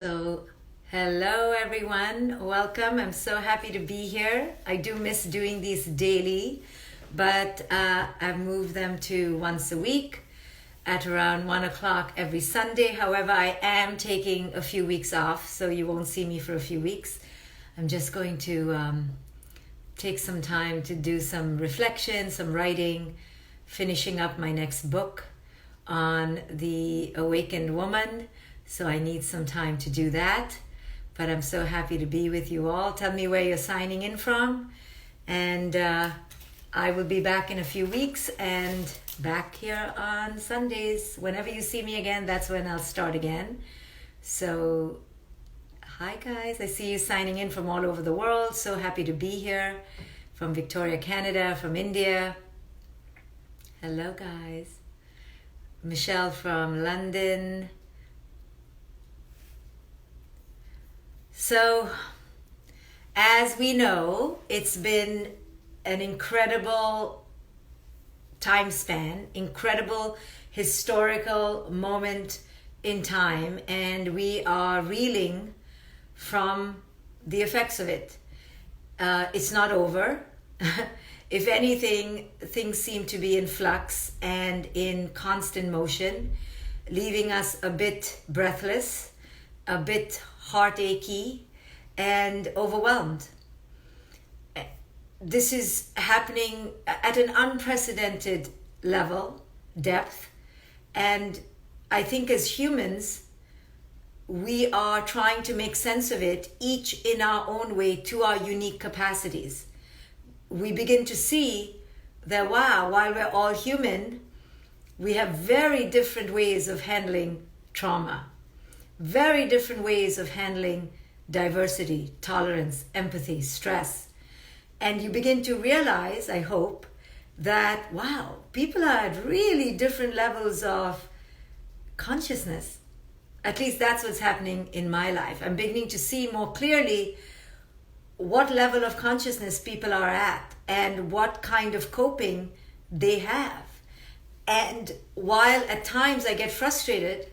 So, hello everyone, welcome. I'm so happy to be here. I do miss doing these daily, but I've moved them to once a week at around 1 o'clock every Sunday. However, I am taking a few weeks off, so you won't see me for a few weeks. I'm just going to take some time to do some reflection, some writing, finishing up my next book on the awakened woman. So I need some time to do that. But I'm so happy to be with you all. Tell me where you're signing in from. And I will be back in a few weeks and back here on Sundays. Whenever you see me again, that's when I'll start again. So, hi guys. I see you signing in from all over the world. So happy to be here. From Victoria, Canada, from India. Hello guys. Michelle from London. So, as we know, it's been an incredible time span, incredible historical moment in time, and we are reeling from the effects of it. It's not over. If anything, things seem to be in flux and in constant motion, leaving us a bit breathless, a bit heartachy, and overwhelmed. This is happening at an unprecedented level, depth, and I think as humans, we are trying to make sense of it, each in our own way to our unique capacities. We begin to see that, wow, while we're all human, we have very different ways of handling trauma. Very different ways of handling diversity, tolerance, empathy, stress. And you begin to realize, I hope, that, wow, people are at really different levels of consciousness. At least that's what's happening in my life. I'm beginning to see more clearly what level of consciousness people are at and what kind of coping they have. And while at times I get frustrated,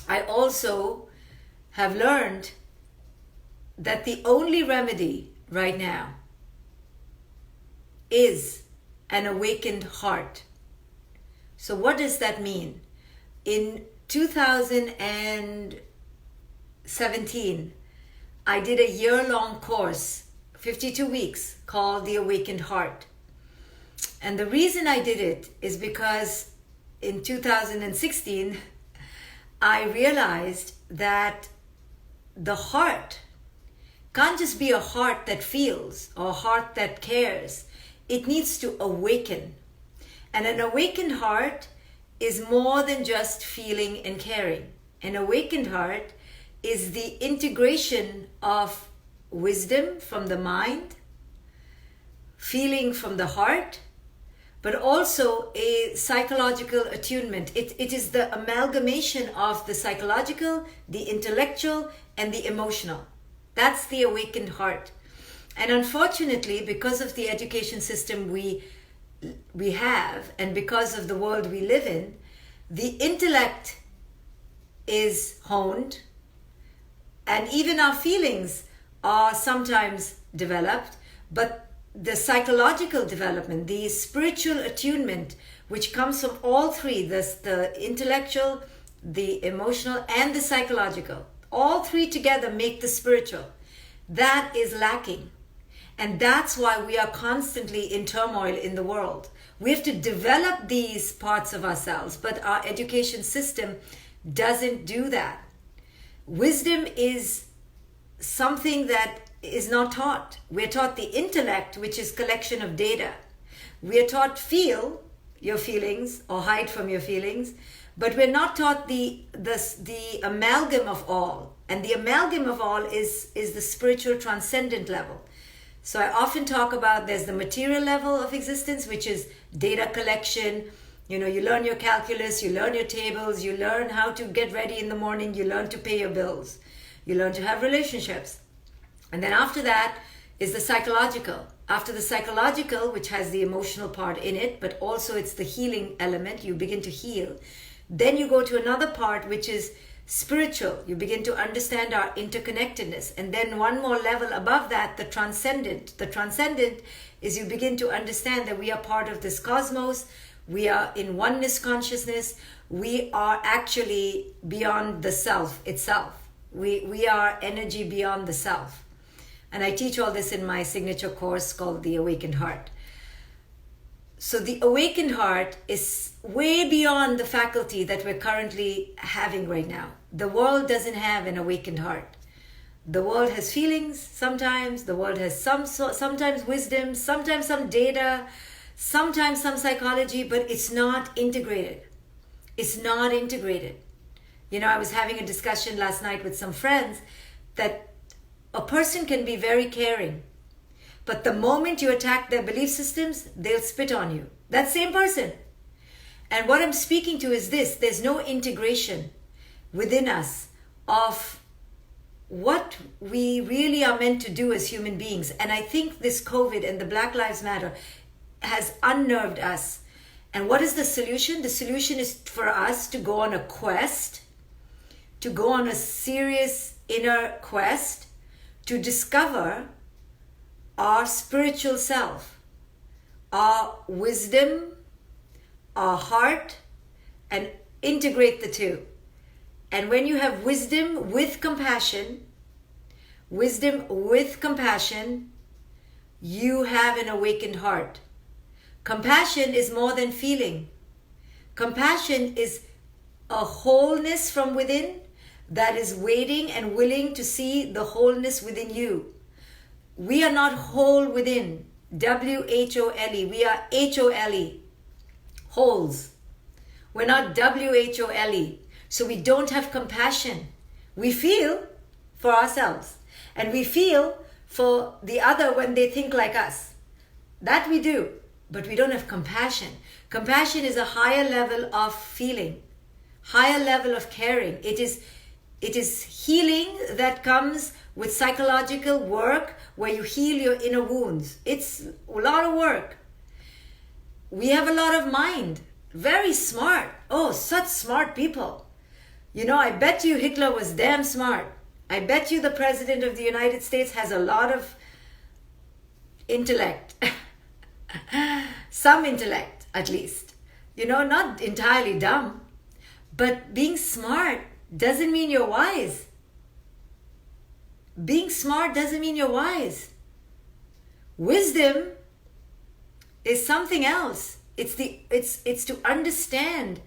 I also have learned that the only remedy right now is an awakened heart. So what does that mean? In 2017, I did a year-long course, 52 weeks, called The Awakened Heart. And the reason I did it is because in 2016, I realized that the heart can't just be a heart that feels or a heart that cares. It needs to awaken. And an awakened heart is more than just feeling and caring. An awakened heart is the integration of wisdom from the mind, feeling from the heart, but also a psychological attunement. It is the amalgamation of the psychological, the intellectual, and the emotional. That's the awakened heart. And unfortunately, because of the education system we have, and because of the world we live in, the intellect is honed, and even our feelings are sometimes developed, but the psychological development, the spiritual attunement, which comes from all three, the intellectual, the emotional, and the psychological, all three together make the spiritual. That is lacking. And that's why we are constantly in turmoil in the world. We have to develop these parts of ourselves, but our education system doesn't do that. Wisdom is something that is not taught. We're taught the intellect, which is collection of data. We are taught feel your feelings or hide from your feelings, but we're not taught the amalgam of all. And the amalgam of all is the spiritual transcendent level. So I often talk about there's the material level of existence, which is data collection. You know, you learn your calculus, you learn your tables, you learn how to get ready in the morning, you learn to pay your bills, you learn to have relationships. And then after that is the psychological. After the psychological, which has the emotional part in it, but also it's the healing element, you begin to heal. Then you go to another part, which is spiritual. You begin to understand our interconnectedness. And then one more level above that, the transcendent. The transcendent is you begin to understand that we are part of this cosmos. We are in oneness consciousness. We are actually beyond the self itself. We are energy beyond the self. And I teach all this in my signature course called The Awakened Heart. So the awakened heart is way beyond the faculty that we're currently having right now. The world doesn't have an awakened heart. The world has feelings sometimes. The world has sometimes wisdom, sometimes some data, sometimes some psychology, but it's not integrated. It's not integrated. You know, I was having a discussion last night with some friends that a person can be very caring, but the moment you attack their belief systems, they'll spit on you. That same person. And what I'm speaking to is this: there's no integration within us of what we really are meant to do as human beings. And I think this COVID and the Black Lives Matter has unnerved us. And what is the solution? The solution is for us to go on a quest, to go on a serious inner quest, to discover our spiritual self, our wisdom, our heart, and integrate the two. And when you have wisdom with compassion, you have an awakened heart. Compassion is more than feeling. Compassion is a wholeness from within that is waiting and willing to see the wholeness within you. We are not whole within. W-H-O-L-E. We are H-O-L-E. Wholes. We're not W-H-O-L-E. So we don't have compassion. We feel for ourselves. And we feel for the other when they think like us. That we do. But we don't have compassion. Compassion is a higher level of feeling. Higher level of caring. It is healing that comes with psychological work where you heal your inner wounds. It's a lot of work. We have a lot of mind. Very smart. Oh, such smart people. You know, I bet you Hitler was damn smart. I bet you the President of the United States has a lot of intellect. Some intellect, at least. You know, not entirely dumb. But being smart doesn't mean you're wise. Being smart doesn't mean you're wise. Wisdom is something else. It's to understand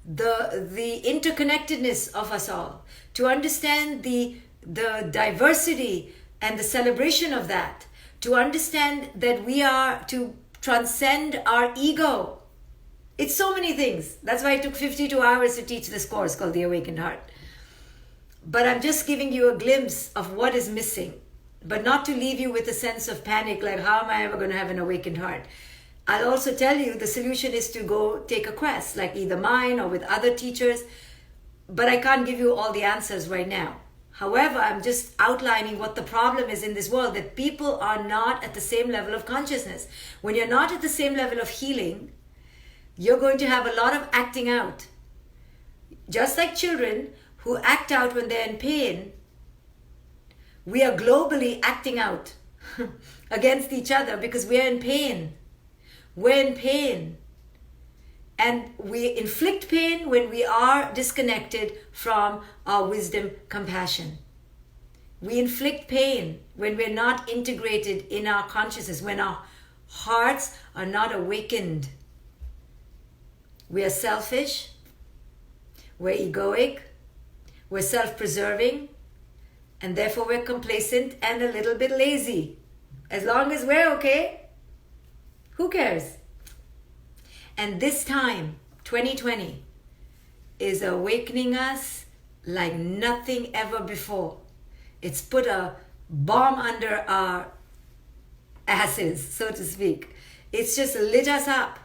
the interconnectedness of us all, to understand the diversity and the celebration of that, to understand that we are to transcend our ego. It's so many things. That's why it took 52 hours to teach this course called The Awakened Heart. But I'm just giving you a glimpse of what is missing, but not to leave you with a sense of panic, like how am I ever going to have an awakened heart? I'll also tell you the solution is to go take a quest, like either mine or with other teachers, but I can't give you all the answers right now. However, I'm just outlining what the problem is in this world, that people are not at the same level of consciousness. When you're not at the same level of healing, you're going to have a lot of acting out. Just like children who act out when they're in pain, we are globally acting out against each other because we are in pain. We're in pain. And we inflict pain when we are disconnected from our wisdom, compassion. We inflict pain when we're not integrated in our consciousness, when our hearts are not awakened. We are selfish. We're egoic. We're self-preserving. And therefore we're complacent and a little bit lazy. As long as we're okay, who cares? And this time, 2020, is awakening us like nothing ever before. It's put a bomb under our asses, so to speak. It's just lit us up.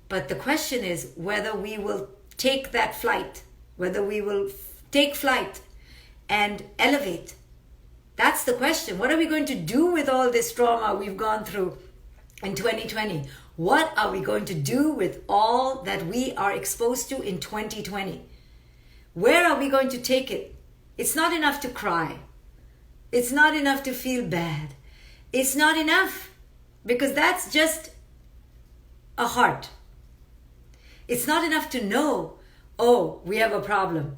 But the question is whether we will take that flight, whether we will take flight and elevate. That's the question. What are we going to do with all this trauma we've gone through in 2020? What are we going to do with all that we are exposed to in 2020? where are we going to take it? It's not enough to cry. It's not enough to feel bad. It's not enough, because that's just a heart. It's not enough to know, oh, we have a problem.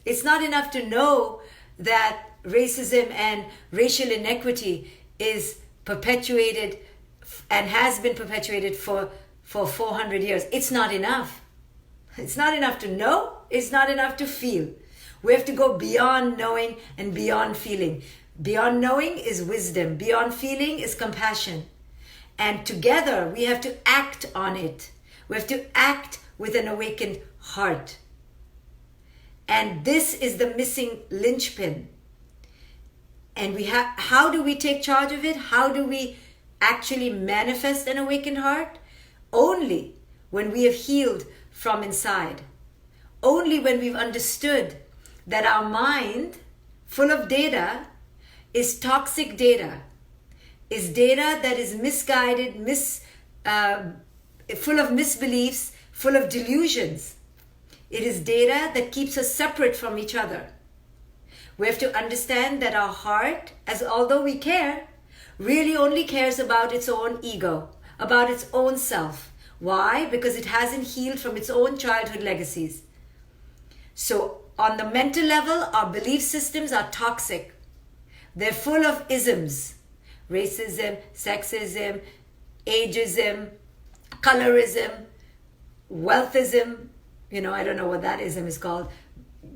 It's not enough to know that racism and racial inequity is perpetuated and has been perpetuated for 400 years. It's not enough. It's not enough to know. It's not enough to feel. We have to go beyond knowing and beyond feeling. Beyond knowing is wisdom. Beyond feeling is compassion. And together we have to act on it. We have to act with an awakened heart. And this is the missing linchpin. And how do we take charge of it? How do we actually manifest an awakened heart? Only when we have healed from inside. Only when we've understood that our mind, full of data, is toxic data, is data that is misguided, full of misbeliefs, full of delusions. It is data that keeps us separate from each other. We have to understand that our heart, although we care, really only cares about its own ego, about its own self. Why? Because it hasn't healed from its own childhood legacies. So on the mental level, our belief systems are toxic. They're full of isms. Racism, sexism, ageism, colorism, wealthism, I don't know what that ism is called,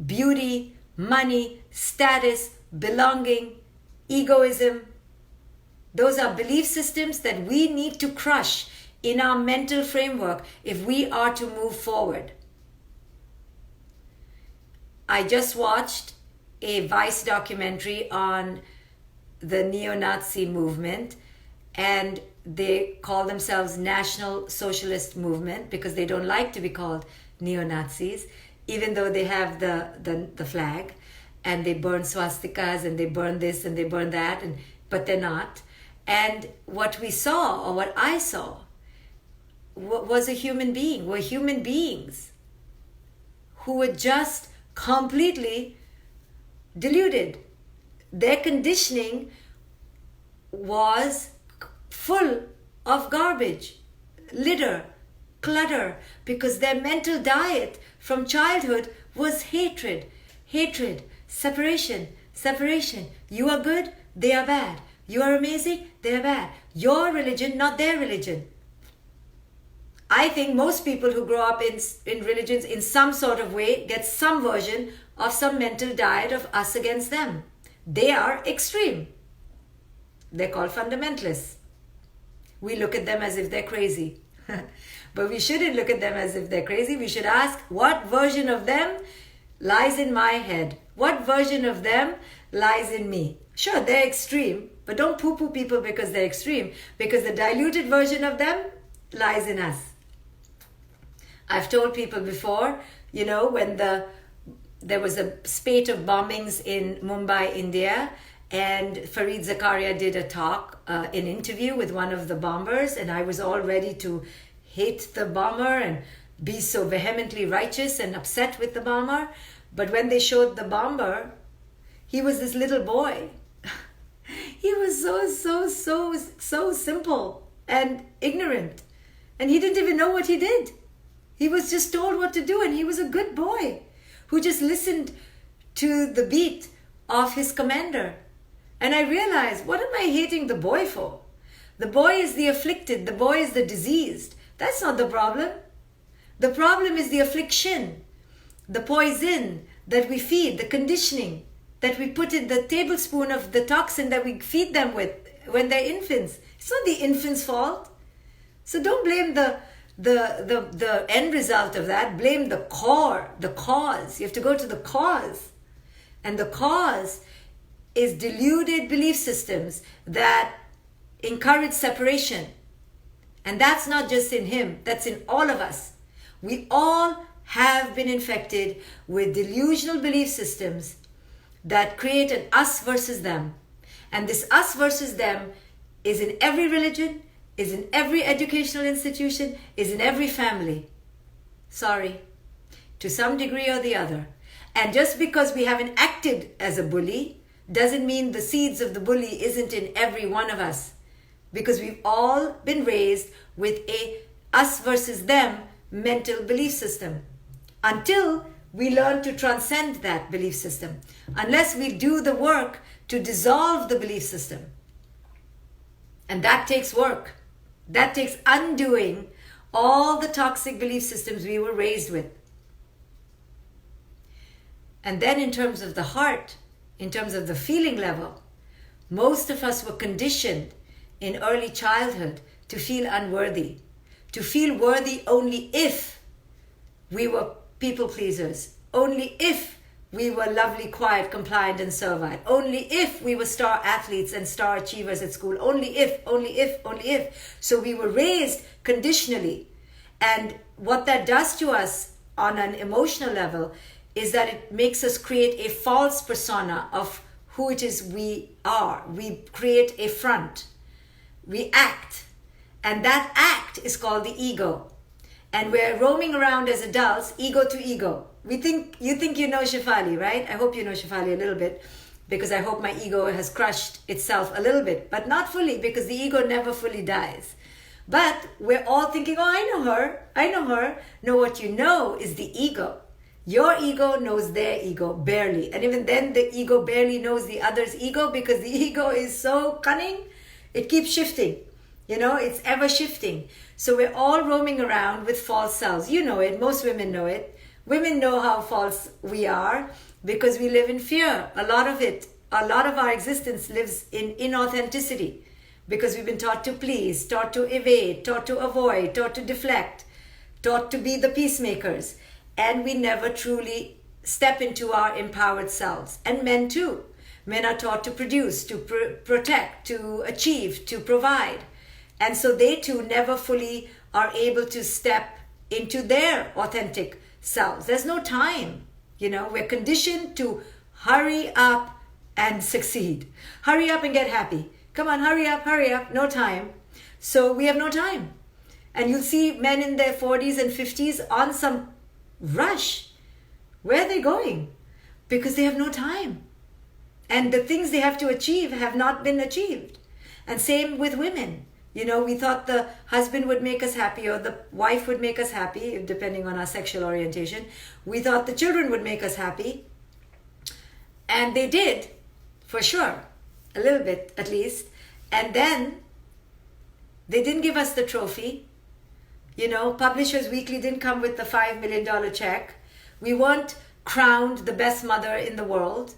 beauty, money, status, belonging, egoism. Those are belief systems that we need to crush in our mental framework if we are to move forward. I just watched a Vice documentary on the neo-Nazi movement, and they call themselves National Socialist Movement because they don't like to be called neo-Nazis, even though they have the flag, and they burn swastikas and they burn this and they burn that, but they're not. And what we saw, or what I saw, was a human being, were human beings who were just completely deluded. Their conditioning was full of garbage, litter, clutter, because their mental diet from childhood was hatred, separation. You are good, they are bad. You are amazing, they are bad. Your religion, not their religion. I think most people who grow up in religions in some sort of way get some version of some mental diet of us against them. They are extreme. They're called fundamentalists. We look at them as if they're crazy. But we shouldn't look at them as if they're crazy. We should ask, what version of them lies in my head? What version of them lies in me? Sure, they're extreme, but don't poo-poo people because they're extreme, because the diluted version of them lies in us. I've told people before, when there was a spate of bombings in Mumbai, India, and Fareed Zakaria did a talk, an interview with one of the bombers, and I was all ready to hate the bomber and be so vehemently righteous and upset with the bomber. But when they showed the bomber, he was this little boy. He was so simple and ignorant. And he didn't even know what he did. He was just told what to do, and he was a good boy who just listened to the beat of his commander. And I realized, what am I hating the boy for? The boy is the afflicted. The boy is the diseased. That's not the problem. The problem is the affliction, the poison that we feed, the conditioning that we put in, the tablespoon of the toxin that we feed them with when they're infants. It's not the infant's fault. So don't blame the end result of that. Blame the core, the cause. You have to go to the cause. And the cause is deluded belief systems that encourage separation. And that's not just in him, that's in all of us. We all have been infected with delusional belief systems that create an us versus them. And this us versus them is in every religion, is in every educational institution, is in every family. Sorry, to some degree or the other. And just because we haven't acted as a bully doesn't mean the seeds of the bully isn't in every one of us. Because we've all been raised with a us versus them mental belief system. Until we learn to transcend that belief system. Unless we do the work to dissolve the belief system. And that takes work. That takes undoing all the toxic belief systems we were raised with. And then in terms of the heart, in terms of the feeling level, most of us were conditioned in early childhood to feel unworthy. To feel worthy only if we were people pleasers. Only if we were lovely, quiet, compliant, and servile. Only if we were star athletes and star achievers at school. Only if, only if, only if. So we were raised conditionally. And what that does to us on an emotional level is that it makes us create a false persona of who it is we are. We create a front. We act. And that act is called the ego. And we're roaming around as adults, ego to ego. You think you know Shefali, right? I hope you know Shefali a little bit, because I hope my ego has crushed itself a little bit, but not fully, because the ego never fully dies. But we're all thinking, oh, I know her. No, what you know is the ego. Your ego knows their ego barely. And even then, the ego barely knows the other's ego, because the ego is so cunning, it keeps shifting. It's ever shifting. So we're all roaming around with false selves. You know it. Most women know it. Women know how false we are because we live in fear. A lot of our existence lives in inauthenticity because we've been taught to please, taught to evade, taught to avoid, taught to deflect, taught to be the peacemakers. And we never truly step into our empowered selves. And men too. Men are taught to produce, to protect, to achieve, to provide. And so they too never fully are able to step into their authentic selves. There's no time. We're conditioned to hurry up and succeed. Hurry up and get happy. Come on, hurry up, no time. So we have no time. And you'll see men in their 40s and 50s on some rush. Where are they going? Because they have no time. And the things they have to achieve have not been achieved. And same with women. We thought the husband would make us happy or the wife would make us happy, depending on our sexual orientation. We thought the children would make us happy. And they did, for sure. A little bit, at least. And then they didn't give us the trophy. Publishers Weekly didn't come with the $5 million check. We weren't crowned the best mother in the world.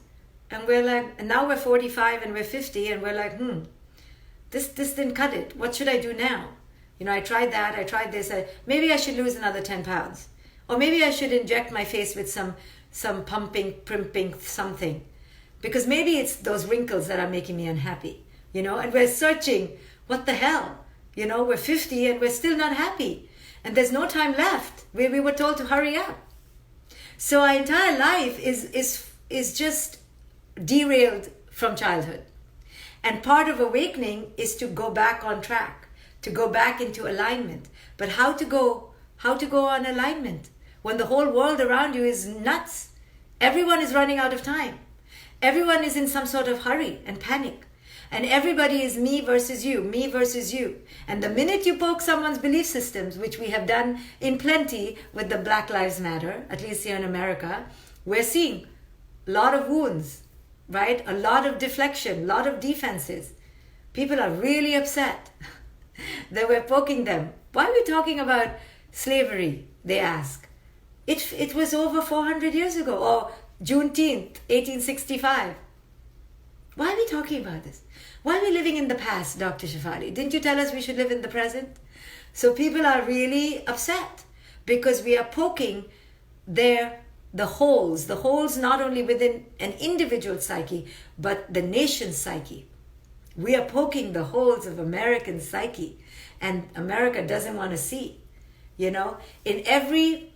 And we're like, and now we're 45 and we're 50 and we're like, This didn't cut it. What should I do now? I tried that. I tried this. Maybe I should lose another 10 pounds. Or maybe I should inject my face with some pumping, primping something. Because maybe it's those wrinkles that are making me unhappy. And we're searching, what the hell? We're 50 and we're still not happy. And there's no time left. We were told to hurry up. So our entire life is just derailed from childhood. And part of awakening is to go back on track, to go back into alignment. But how to go on alignment when the whole world around you is nuts? Everyone is running out of time. Everyone is in some sort of hurry and panic. And everybody is me versus you, me versus you. And the minute you poke someone's belief systems, which we have done in plenty with the Black Lives Matter, at least here in America, we're seeing a lot of wounds. Right? A lot of deflection, a lot of defenses. People are really upset that we're poking them. Why are we talking about slavery? They ask. It was over 400 years ago, or Juneteenth, 1865. Why are we talking about this? Why are we living in the past, Dr. Shefali? Didn't you tell us we should live in the present? So people are really upset because we are poking the holes not only within an individual psyche, but the nation's psyche. We are poking the holes of American psyche, and America doesn't want to see. In every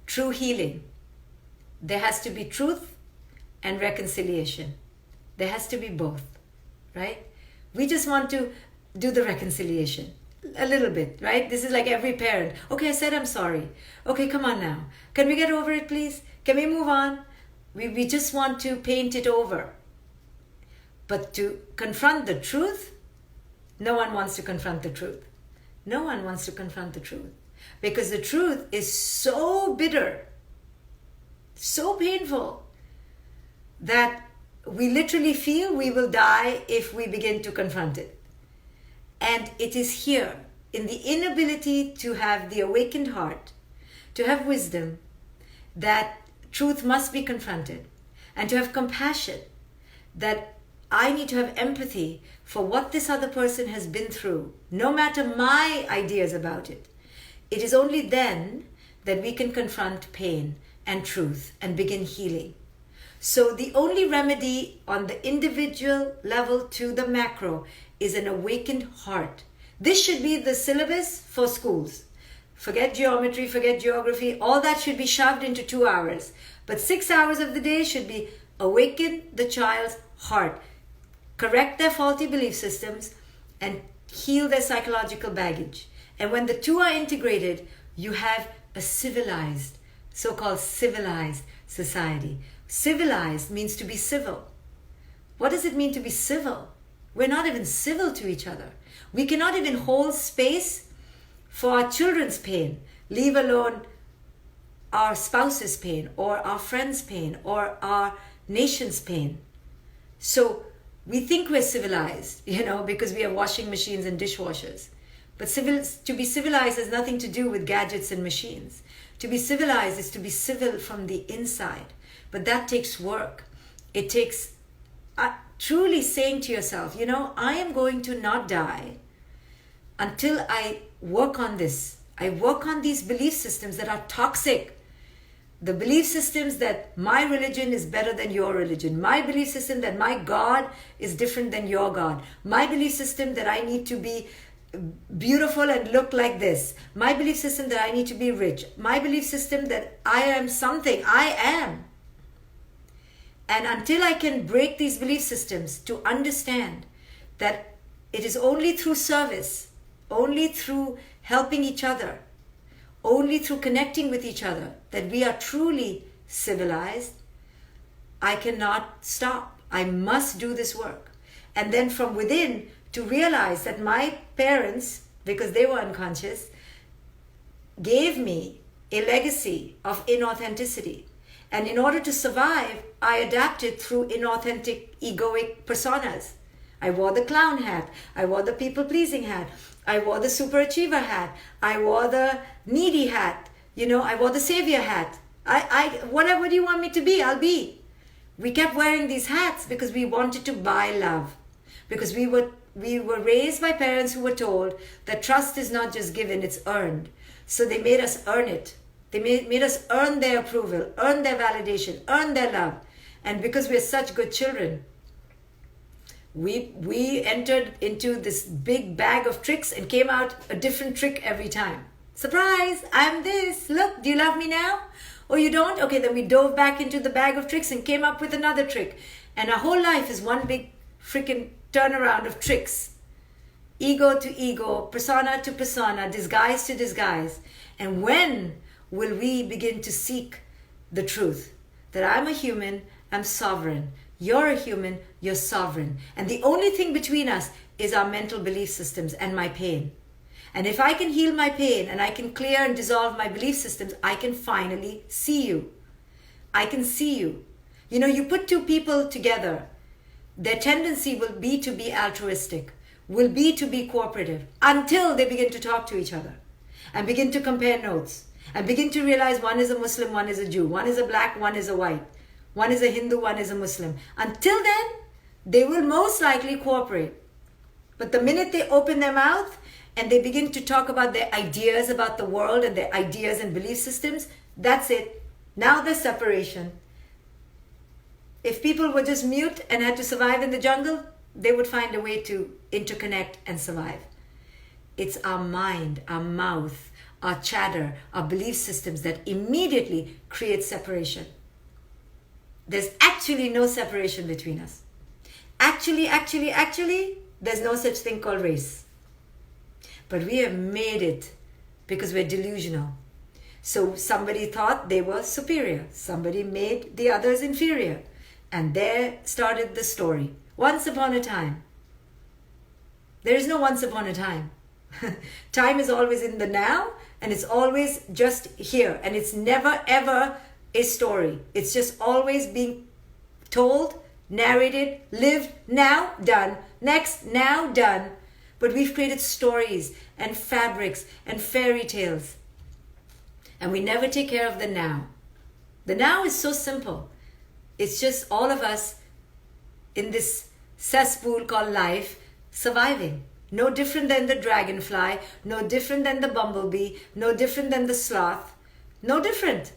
true healing, there has to be truth and reconciliation. There has to be both, right? We just want to do the reconciliation. A little bit, right? This is like every parent. Okay, I said I'm sorry. Okay, come on now. Can we get over it, please? Can we move on? We just want to paint it over. But to confront the truth, no one wants to confront the truth. No one wants to confront the truth. Because the truth is so bitter, so painful, that we literally feel we will die if we begin to confront it. And it is here, in the inability to have the awakened heart, to have wisdom, that truth must be confronted, and to have compassion, that I need to have empathy for what this other person has been through, no matter my ideas about it. It is only then that we can confront pain and truth and begin healing. So the only remedy on the individual level to the macro is an awakened heart. This should be the syllabus for schools. Forget geometry, forget geography, all that should be shoved into 2 hours. But 6 hours of the day should be awaken the child's heart, correct their faulty belief systems, and heal their psychological baggage. And when the two are integrated, you have a civilized, so-called civilized society. Civilized means to be civil. What does it mean to be civil? We're not even civil to each other. We cannot even hold space for our children's pain, leave alone our spouse's pain or our friend's pain or our nation's pain. So we think we're civilized, because we have washing machines and dishwashers. But to be civilized has nothing to do with gadgets and machines. To be civilized is to be civil from the inside. But that takes work. It takes truly saying to yourself, I am going to not die until I work on this. I work on these belief systems that are toxic. The belief systems that my religion is better than your religion. My belief system that my God is different than your God. My belief system that I need to be beautiful and look like this. My belief system that I need to be rich. My belief system that I am something. I am. And until I can break these belief systems to understand that it is only through service, only through helping each other, only through connecting with each other that we are truly civilized, I cannot stop. I must do this work. And then from within to realize that my parents, because they were unconscious, gave me a legacy of inauthenticity. And in order to survive, I adapted through inauthentic, egoic personas. I wore the clown hat. I wore the people-pleasing hat. I wore the superachiever hat. I wore the needy hat. I wore the savior hat. Whatever you want me to be, I'll be. We kept wearing these hats because we wanted to buy love. Because we were raised by parents who were told that trust is not just given, it's earned. So they made us earn it. They made us earn their approval, earn their validation, earn their love. And because we're such good children, we entered into this big bag of tricks and came out a different trick every time. Surprise, I'm this. Look, do you love me now? Or you don't? Okay, then we dove back into the bag of tricks and came up with another trick. And our whole life is one big freaking turnaround of tricks. Ego to ego, persona to persona, disguise to disguise. And when will we begin to seek the truth? That I'm a human, I'm sovereign. You're a human, you're sovereign. And the only thing between us is our mental belief systems and my pain. And if I can heal my pain and I can clear and dissolve my belief systems, I can finally see you. I can see you. You put two people together, their tendency will be to be altruistic, will be to be cooperative, until they begin to talk to each other and begin to compare notes and begin to realize one is a Muslim, one is a Jew, one is a black, one is a white, one is a Hindu, one is a Muslim. Until then, they will most likely cooperate. But the minute they open their mouth and they begin to talk about their ideas about the world and their ideas and belief systems, that's it. Now there's separation. If people were just mute and had to survive in the jungle, they would find a way to interconnect and survive. It's our mind, our mouth, our chatter, our belief systems that immediately create separation. There's actually no separation between us. Actually, there's no such thing called race. But we have made it because we're delusional. So somebody thought they were superior. Somebody made the others inferior. And there started the story. Once upon a time. There is no once upon a time. Time is always in the now, and it's always just here. And it's never ever a story. It's just always being told, narrated, lived, now, done. Next, now, done. But we've created stories and fabrics and fairy tales. And we never take care of the now. The now is so simple. It's just all of us in this cesspool called life surviving. No different than the dragonfly, no different than the bumblebee, no different than the sloth, no different.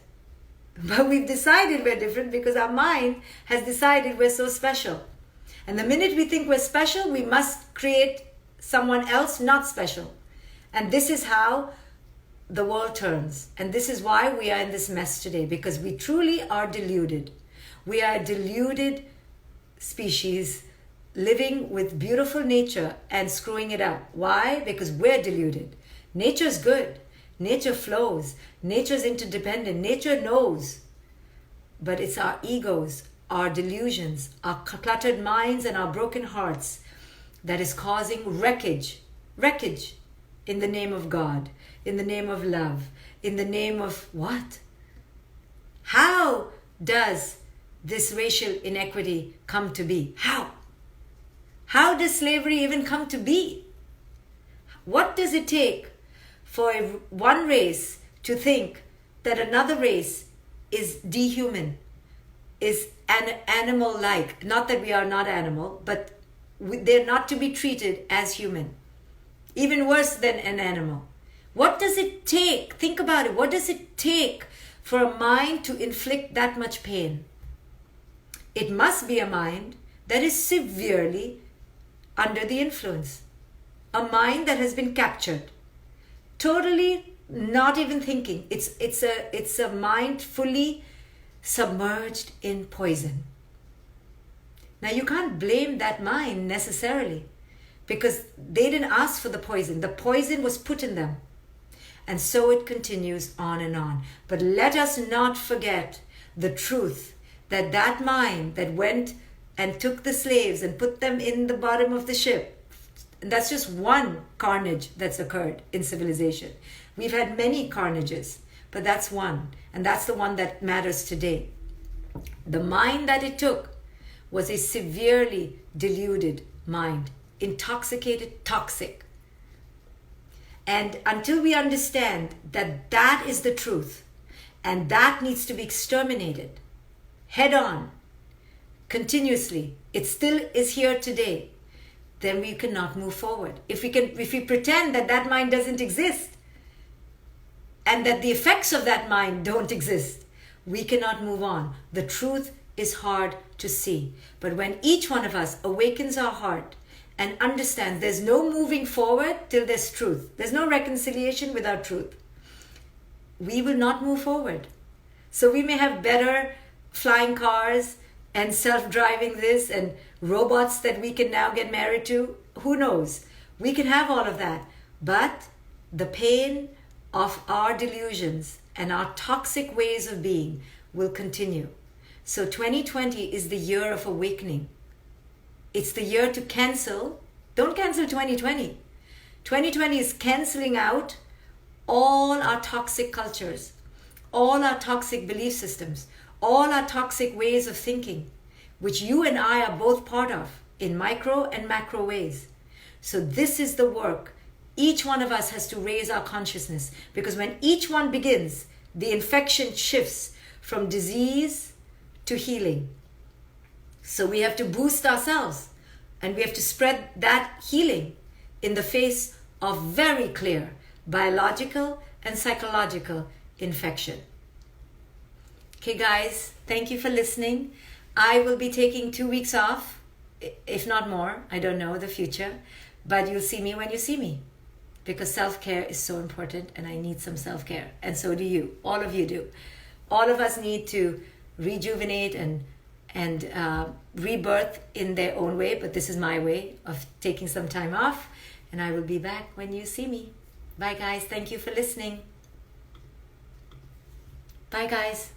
But we've decided we're different because our mind has decided we're so special. And the minute we think we're special, we must create someone else not special. And this is how the world turns. And this is why we are in this mess today, because we truly are deluded. We are a deluded species living with beautiful nature and screwing it up. Why? Because we're deluded. Nature's good. Nature flows. Nature's interdependent. Nature knows. But it's our egos, our delusions, our cluttered minds and our broken hearts that is causing wreckage. Wreckage in the name of God, in the name of love, in the name of what? How does this racial inequity come to be? How? How does slavery even come to be? What does it take for one race to think that another race is dehuman, is animal-like? Not that we are not animal, but they're not to be treated as human. Even worse than an animal. What does it take? Think about it. What does it take for a mind to inflict that much pain? It must be a mind that is severely under the influence. A mind that has been captured. Totally not even thinking. It's a mind fully submerged in poison. Now you can't blame that mind necessarily, because they didn't ask for the poison. The poison was put in them. And so it continues on and on. But let us not forget the truth that that mind that went and took the slaves and put them in the bottom of the ship, that's just one carnage that's occurred in civilization. We've had many carnages, but that's one. And that's the one that matters today. The mind that it took was a severely deluded mind. Intoxicated, toxic. And until we understand that that is the truth, and that needs to be exterminated, head on, continuously, it still is here today, then we cannot move forward. If we pretend that that mind doesn't exist, and that the effects of that mind don't exist, we cannot move on. The truth is hard to see. But when each one of us awakens our heart and understands there's no moving forward till there's truth, there's no reconciliation without truth, we will not move forward. So we may have better flying cars and self-driving this and robots that we can now get married to. Who knows? We can have all of that. But the pain of our delusions and our toxic ways of being will continue. So 2020 is the year of awakening. It's the year to cancel. Don't cancel 2020. 2020 is canceling out all our toxic cultures, all our toxic belief systems, all our toxic ways of thinking, which you and I are both part of in micro and macro ways. So this is the work. Each one of us has to raise our consciousness, because when each one begins, the infection shifts from disease to healing. So we have to boost ourselves, and we have to spread that healing in the face of very clear biological and psychological infection. Okay guys, thank you for listening. I will be taking 2 weeks off, if not more. I don't know the future, but you'll see me when you see me, because self-care is so important, and I need some self-care, and so do you. All of you do. All of us need to rejuvenate and rebirth in their own way, but this is my way of taking some time off, and I will be back when you see me. Bye guys, thank you for listening. Bye, guys.